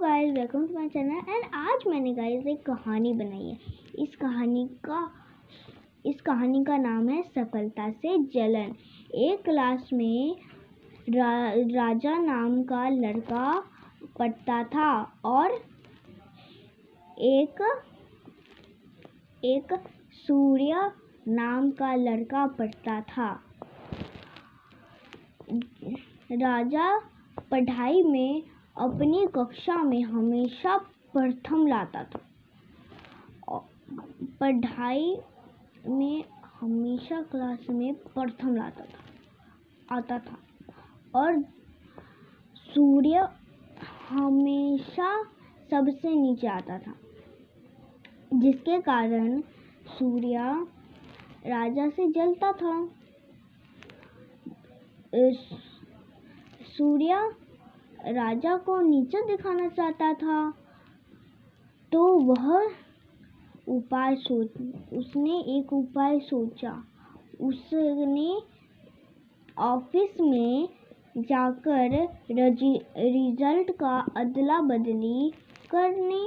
Guys, welcome to my channel. And आज मैंने guys एक कहानी बनाई है। इस कहानी का नाम है सफलता से जलन। एक क्लास में राजा नाम का लड़का पढ़ता था और एक सूर्य नाम का लड़का पढ़ता था। राजा पढ़ाई में अपनी कक्षा में हमेशा प्रथम लाता था। पढ़ाई में हमेशा क्लास में प्रथम आता था और सूर्य हमेशा सबसे नीचे आता था, जिसके कारण सूर्य राजा से जलता था। सूर्य राजा को नीचे दिखाना चाहता था, तो उसने एक उपाय सोचा। उसने ऑफिस में जाकर रिजल्ट का अदला बदली करने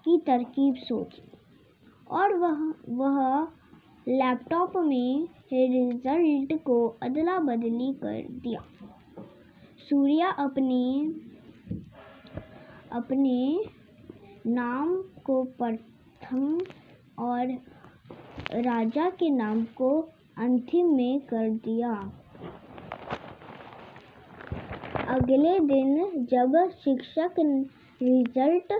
की तरकीब सोची और वह लैपटॉप में रिजल्ट को अदला बदली कर दिया। सूर्य अपने नाम को प्रथम और राजा के नाम को अंतिम में कर दिया। अगले दिन जब शिक्षक रिजल्ट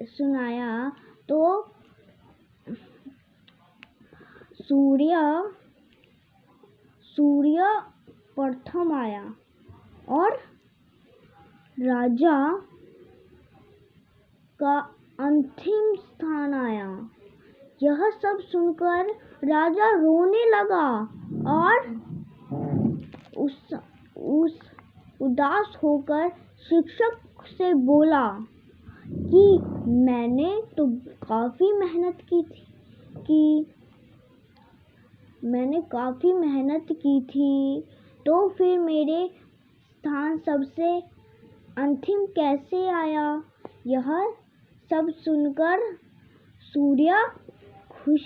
सुनाया तो सूर्य प्रथम आया और राजा का अंतिम स्थान आया। यह सब सुनकर राजा रोने लगा और उदास होकर शिक्षक से बोला कि मैंने तो काफी मेहनत की थी, तो फिर मेरे स्थान सबसे अंतिम कैसे आया। यह सब सुनकर सूर्य खुश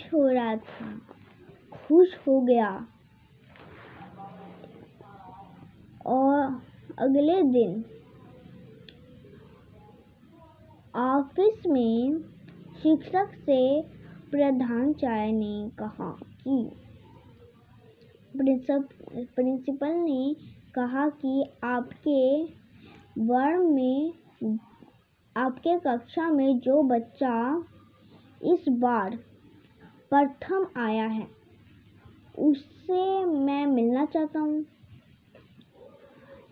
हो गया और अगले दिन ऑफिस में शिक्षक से प्रधानाचार्य ने कहा कि प्रिंसिपल ने कहा कि आपके कक्षा में जो बच्चा इस बार प्रथम आया है, उससे मैं मिलना चाहता हूँ।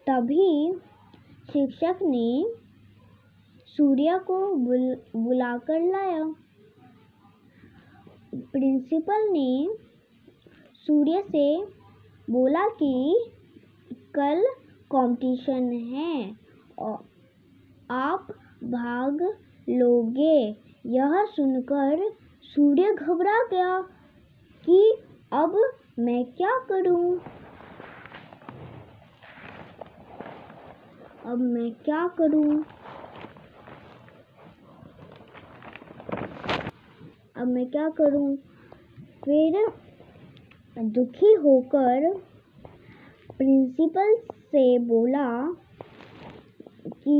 तभी शिक्षक ने सूर्य को बुलाकर लाया। प्रिंसिपल ने सूर्य से बोला कि कल कंपटीशन है और आप भाग लोगे। यह सुनकर सूर्य घबरा गया कि अब मैं क्या करूं। फिर दुखी होकर प्रिंसिपल से बोला कि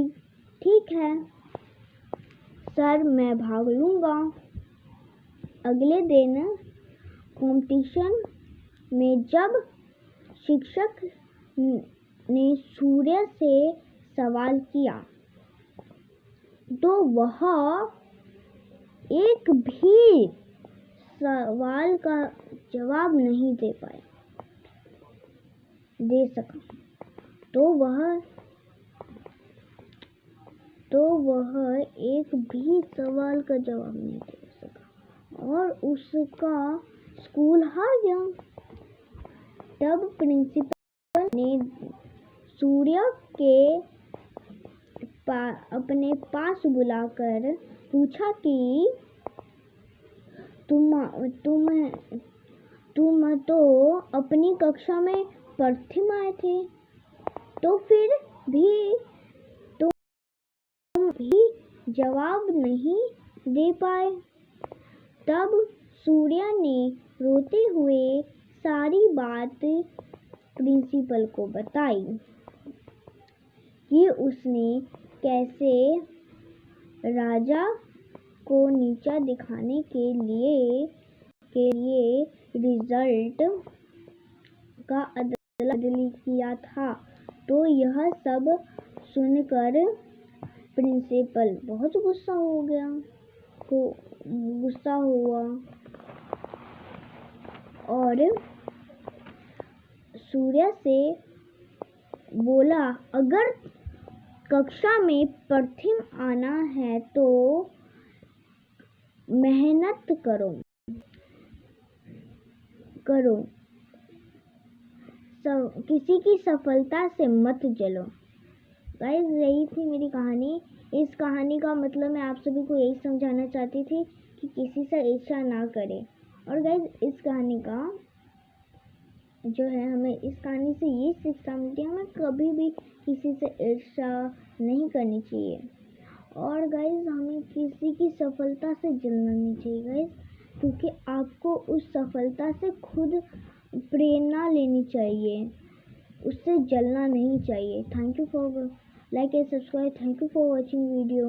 ठीक है सर, मैं भाग लूंगा। अगले दिन कंपटीशन में जब शिक्षक ने सूर्य से सवाल किया तो वह एक भी सवाल का जवाब नहीं दे सका। तो वह एक भी सवाल का जवाब नहीं दे सका और उसका स्कूल हार गया। तब प्रिंसिपल ने सूर्य के अपने पास बुलाकर पूछा कि तुम तो अपनी कक्षा में प्रथम आए थे, तो फिर भी तुम भी जवाब नहीं दे पाए। तब सूर्या ने रोते हुए सारी बात प्रिंसिपल को बताई कि उसने कैसे राजा को नीचा दिखाने के लिए रिजल्ट का अदला बदली किया था। तो यह सब सुनकर प्रिंसिपल बहुत गुस्सा हुआ और सूर्या से बोला, अगर कक्षा में प्रथम आना है तो मेहनत करो। किसी की सफलता से मत जलो। गाइस, यही थी मेरी कहानी। इस कहानी का मतलब मैं आप सभी को यही समझाना चाहती थी कि किसी से ईर्ष्या ना करें। और गाइस, इस कहानी का जो है, हमें इस कहानी से ये शिक्षा मिलती है, हमें कभी भी किसी से ईर्ष्या नहीं करनी चाहिए। और गाइस, हमें किसी की सफलता से जलना नहीं चाहिए गाइस, क्योंकि आपको उस सफलता से खुद प्रेरणा लेनी चाहिए, उससे जलना नहीं चाहिए। Thank you for like and subscribe. Thank you for watching video.